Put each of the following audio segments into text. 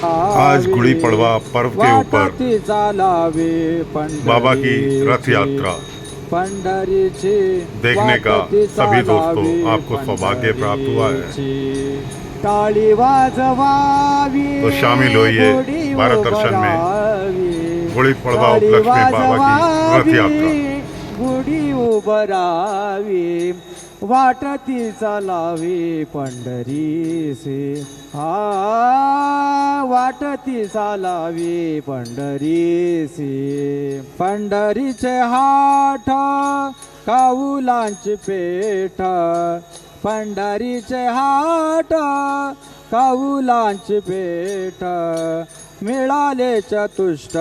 आज गुड़ी पड़वा पर्व के ऊपर बाबा की रथ यात्रा देखने का सभी दोस्तों आपको सौभाग्य प्राप्त हुआ है। तो शामिल होइए भारत दर्शन में गुड़ी पड़वा उपलक्ष्य में बाबा की रथ यात्रा। गुढी उभरावी वाटती चालावी पंढरीसे वाटती चालावी पंढरीसे पंढरीचे हाठ काऊलांची पेठ पंढरीचे हाट काऊलांची पेठ मिळाले चतुष्ट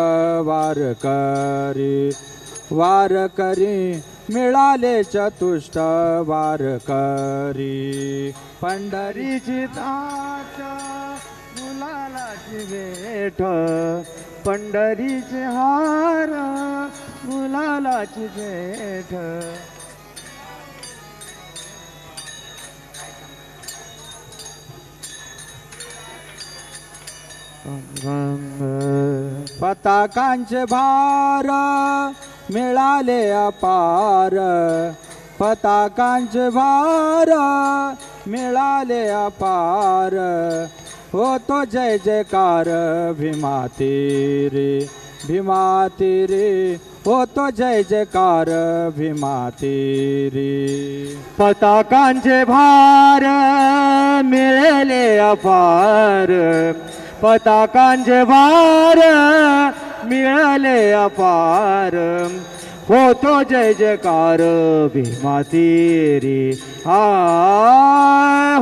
वारकरी वारकरी मिळाले चतुष्ट वारकरी पंढरीची ताट गुलालाची भेट पंढरीचे हार गुलालाची भेट पताकांचे भार मिळाले अपार पताकांचे भार मिळाले अपार होतो जय जयकार भीमाती रे होतो जय जयकार भीमाती रे पताकांचे भार मिळाले अपार पताकांचे भार मिळाले अपार होतो जय जयकार भीमाती रे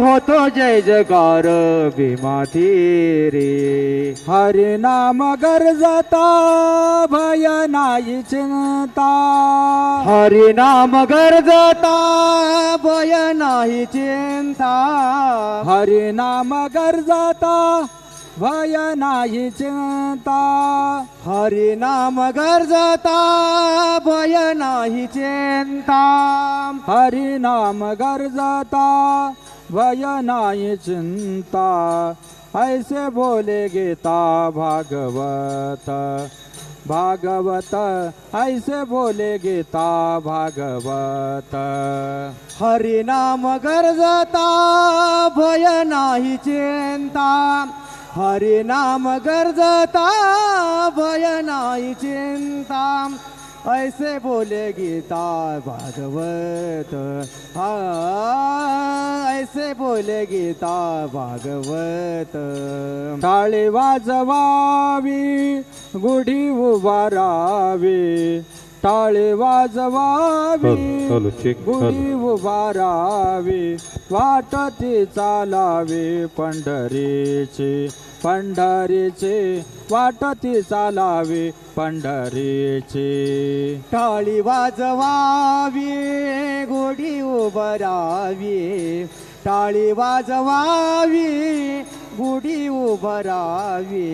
होतो जय जयकार भीमाती रे हरि नाम गरजता भय नाही चिंता हरि नाम गरजता भय नाही चिंता हरि नाम गरजता भय नाही चिंता हरि नाम गरजता भय नाही चिंता हरि नाम गरजता भय नाही चिंता ऐसे बोले गीता भागवत भागवत ऐसे बोले गीता भागवत हरि नाम गरजता भय नाही चिंता हरि नाम गरजता भय नाही चिंता ऐसे बोले गीता भागवत ऐसे बोले गीता भागवत टाळी वाजवावी गुढी उभारावी टाळी वाजवावी गुढी उभारावी वाटती चालावी पंढरीची वाटती चालावी पंढरीची टाळी वाजवावी गुढी उभारावी टाळी वाजवावी गुढी उभारावी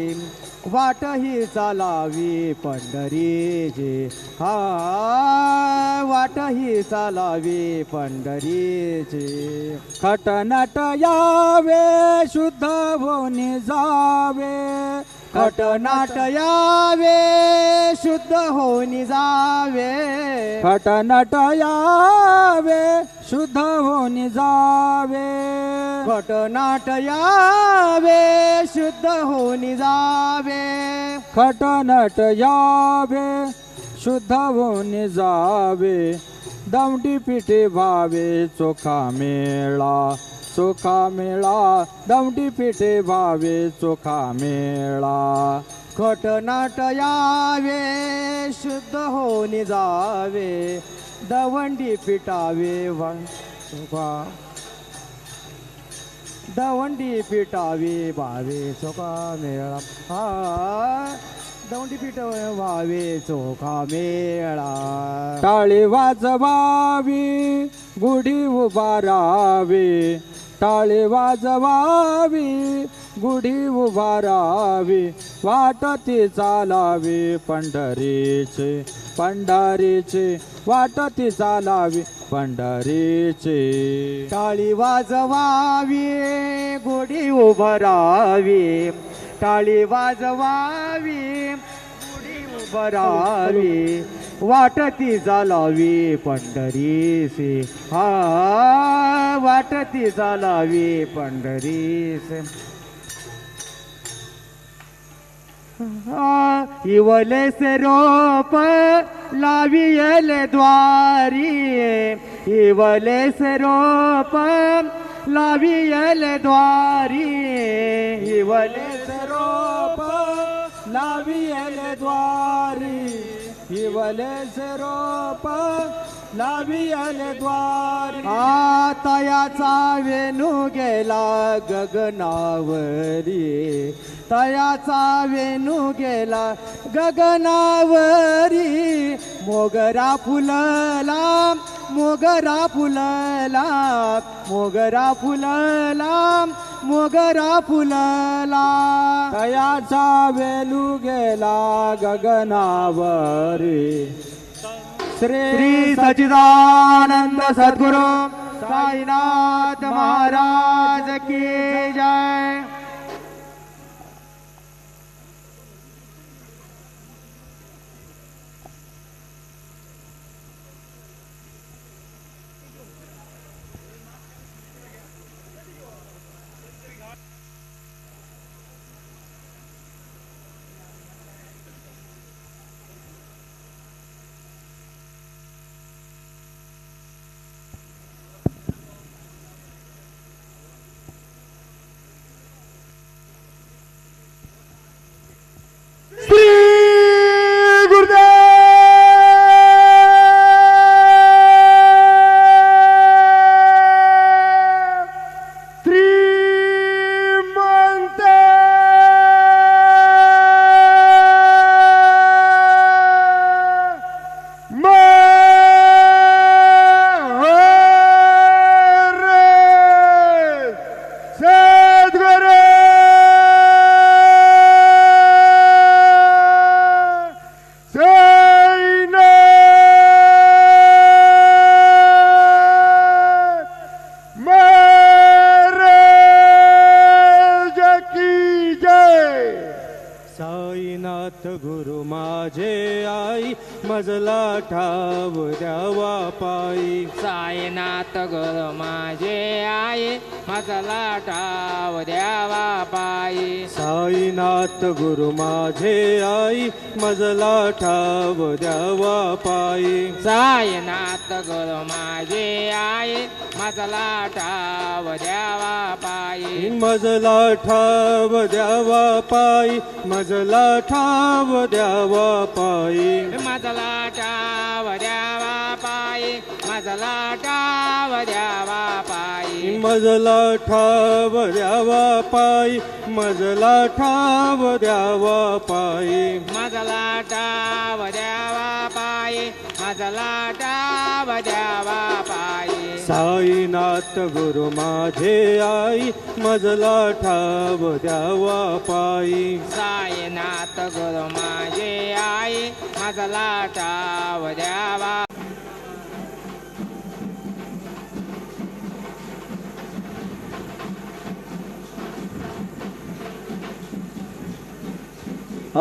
वाट ही चालावी पंढरीची वाट ही चालावी पंढरीची खटनट यावे शुद्ध होऊन जावे खटनाट यावे शुद्ध होऊन जावे खटनट यावे शुद्ध होऊन जावे खटनाट यावे शुद्ध होऊन जावे खटनट यावे शुद्ध होऊन जावे दमडी पिठे भावे चोखा मेळा दमडी पिठे भावे चोखा मेळा खटनाट यावे शुद्ध होऊन जावे दवंडी पिटावे चोखा दवंडी पिटावे भावे चोखा मेळा दवंडी पिटावे भावे चोखा मेळा टाळी वाजवावी गुढी उभारावी टाळी वाजवावी गुढी उभारावी वाटती चालावी पंढरीचे वाटती चालावी पंढरीचे टाळी वाजवावी गुढी उभारावी टाळी वाजवावी गुढी उभारावी वाटती चालावी पंढरीसे हा वाटती चालावी पंढरीसे इवले से रोप लावियले द्वारी इवले से रोप लावियले द्वारी इवले से रोप लावियले द्वारी इवले से रोप लावियले द्वारी तयाचा वेणू गेला गगनावरी तयाचा वेणू गेला गगनावरी मोगरा फुलला मोगरा फुलला मोगरा फुलला मोगरा फुलला तयाचा वेणू गेला गगनावरी श्री सच्चिदानंद सद्गुरु साईनाथ महाराज की जय. साईनाथ गुरु माझे आई मजला ठाव द्यावा पायी साईनाथ गुरु माझे आई मजला ठाव द्यावा पायी साईनाथ गुरु माझे आई मजला ठाव द्यावा पायी साईनाथ गुरु माझे आई मजला ठाव द्यावा पायी मजला ठाव द्यावा पायी मजला ठाव द्यावा पायी मजला ठाव द्यावा पायी मजला ठाव द्यावा पायी मजला ठाव द्यावा पायी मजला ठाव द्यावा पायी मजला ठाव द्यावा पायी मजला ठाव द्यावा पायी साईनाथ गुरु माझे आई मजला ठाव द्यावा पायी साईनाथ गुरु माझे आई मजला ठाव द्यावा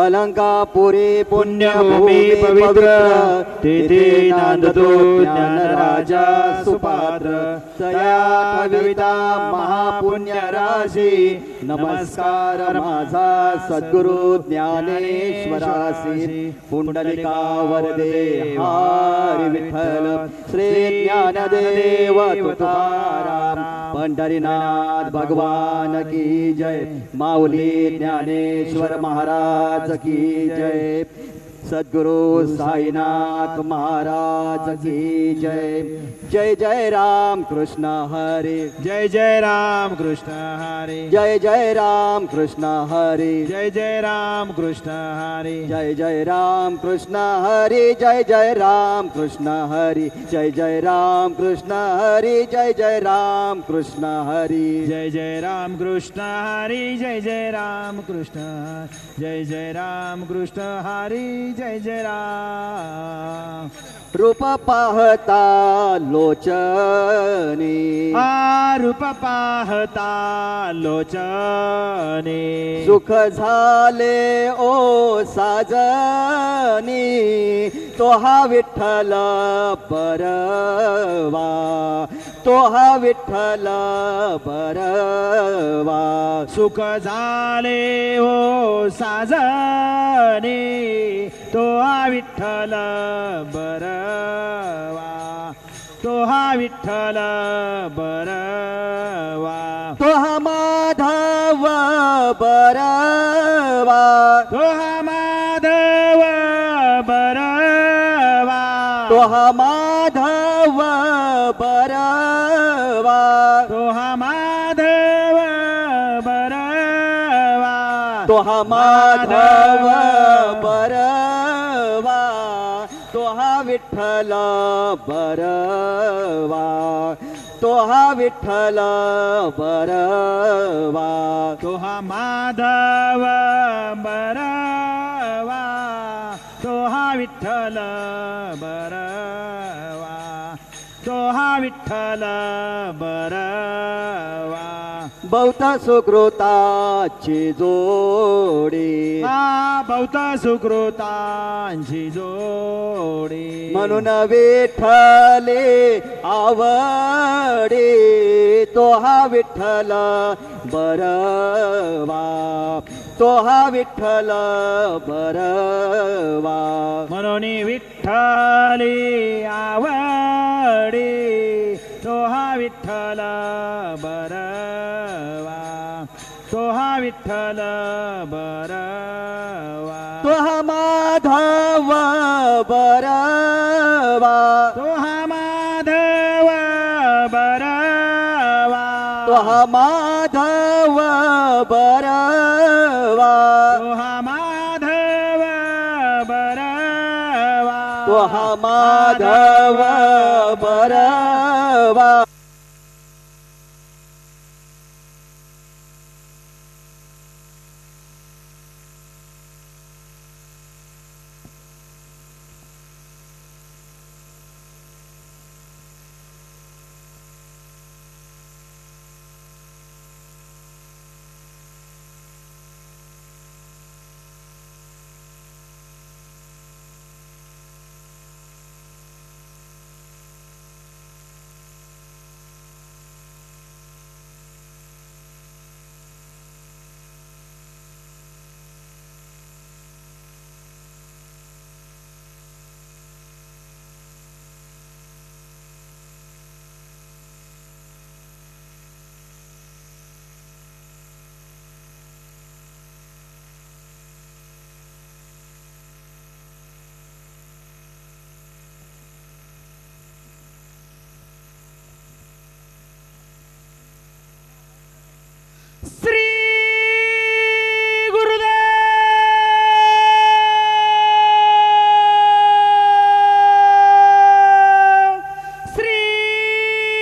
अलंकापुरी पुण्यभूमी पवित्र तेथे नांदतो ज्ञानराजा सुपात्र तया कविता महापुण्य राशी नमस्कार माझा सद्गुरु ज्ञानेश्वरासी पुंडलिका वरदे हरी विठ्ठल श्री ज्ञानदेव तुकाराम पंढरीनाथ भगवान की जय माऊली ज्ञानेश्वर महाराज की जय सद्गुरु साईनाथ महाराज की जय जय जय राम कृष्ण हरे जय जय राम कृष्ण हरे जय जय राम कृष्ण हरे जय जय राम कृष्ण हरे जय जय राम कृष्ण हरे जय जय राम कृष्ण हरे जय जय राम कृष्ण हरे जय जय राम कृष्ण हरे जय जय राम कृष्ण हरे जय जय राम कृष्ण जय जय राम कृष्ण हरे जय जय राम रूप पाहता लोचनी रूप पाहता लोचने सुख झाले ओ साजनी तो हा विठ्ठल बरवा तो हा विठ्ठल बरवा सुख झाले ओ साजने तो हा विठ्ठल बरवा तो हा विठ्ठल बरवा तो हा माधव बरवा तो हा माधव बरवा तो हा माधव बरवा तो हा माधव बरवा तो हा माधव बरवा तो हा विठ्ठल बरवा तो हा विठ्ठल बरवा तो हा माधव बरवा तो हा विठ्ठल बरवा तो हा विठ्ठल बरवा बहुत सुकृताची जोडी बहुत सुकृतांची जोडी म्हणून विठ्ठले आवडे तो हा विठ्ठल बरवा तो हा विठ्ठल बरवा म्हणून विठ्ठली आवडे तो हा विठ्ठल बरवा तो हा विठ्ठल बरवा तो हा माधव बरवा तो हा माधव बरवा तो हा माधव बरवा तो हा माधव बरवा तो हा माधव बरवा श्री गुरुदेव श्रीमंत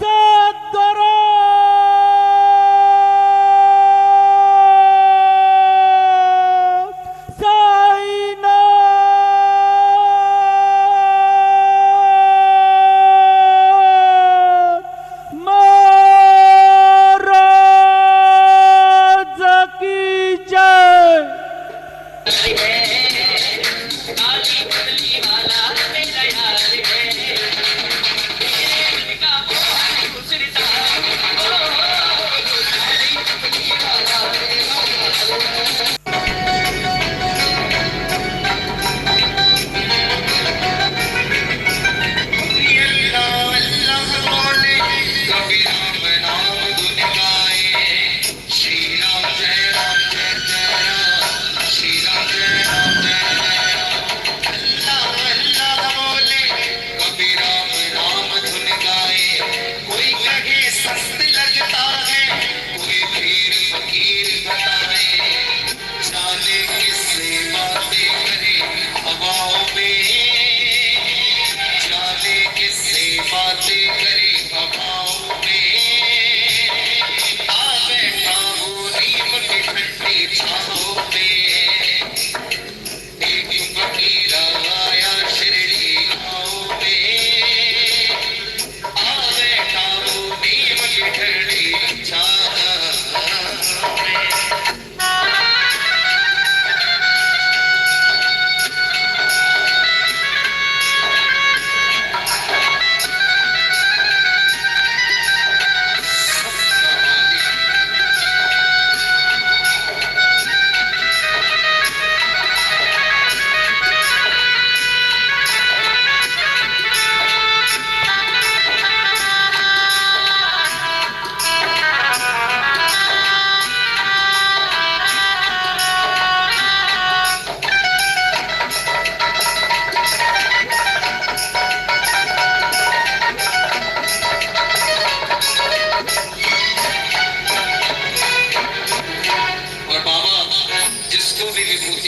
सद्गुरू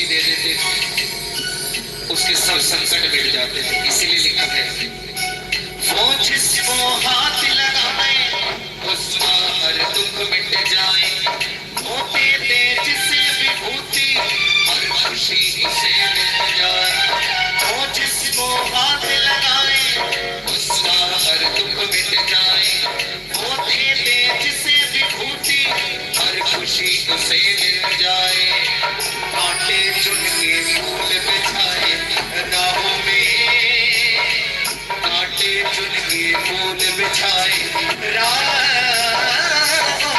विभूति दे देते थे, उसके सब संकट मिट जाते थे। इसीलिए लिखा है, वो जिसको हाथ लगाए उसका हर दुख मिट जाए, वो दे दे जिसे विभूति हर खुशी उसे मिल जाए। वो जिसको हाथ लगाए उसका हर दुख मिट जाए, वो दे दे जिसे विभूति हर खुशी उसे मिल जाए। कांटे चुन के फूल बिछाए राहों में, कांटे चुन के फूल बिछाए राहों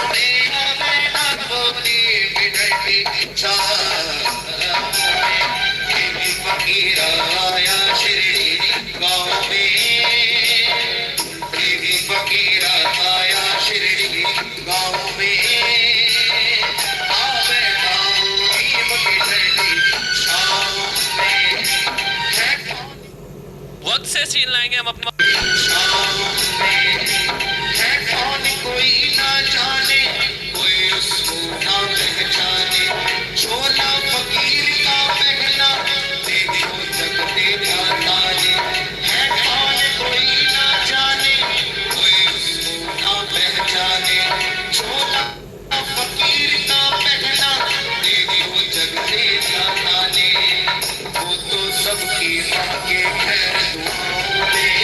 में, हमें अबोली बिगड़ती चाहों में। एक फकीर आया शिरडी गाँव में, एक फकीर आया शिरडी गाँव में, आवे गाँव नीम की ठंडी छाँव में। है वक्त से छीन लाएंगे हम अपने है कौन कोई ना जाने, कोई उसको ना पहचाने, छोला फकीर का पहना देखो जग देखा ताने। है कौन कोई ना जाने, कोई उसको ना पहचाने, छोला फकीर का पहना देखो जग देखा ताने। वो तो सबकी मांगे खैर दुआओं में,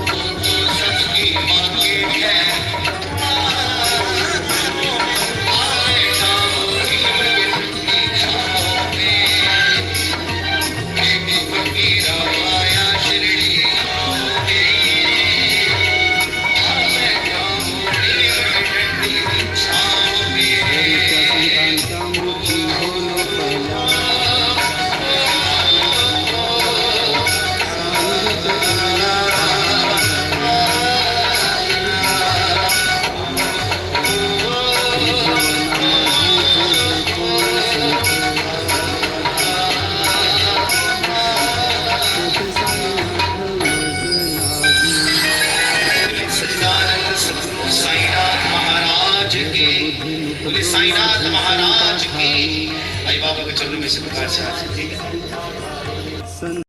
वो तो सबकी मांगे खैर आएगा वही मिलती छाँव में। एक फकीर आया शिरडी गाँव में, आएगा वही मिलती छाँव में। संतान का मृत्यू होने पहला सच्चिदानंद सद्गुरु साईनाथ महाराज की, बोले साईनाथ महाराज की। भाई बाबा के चरणों में से प्रकाश ठीक है।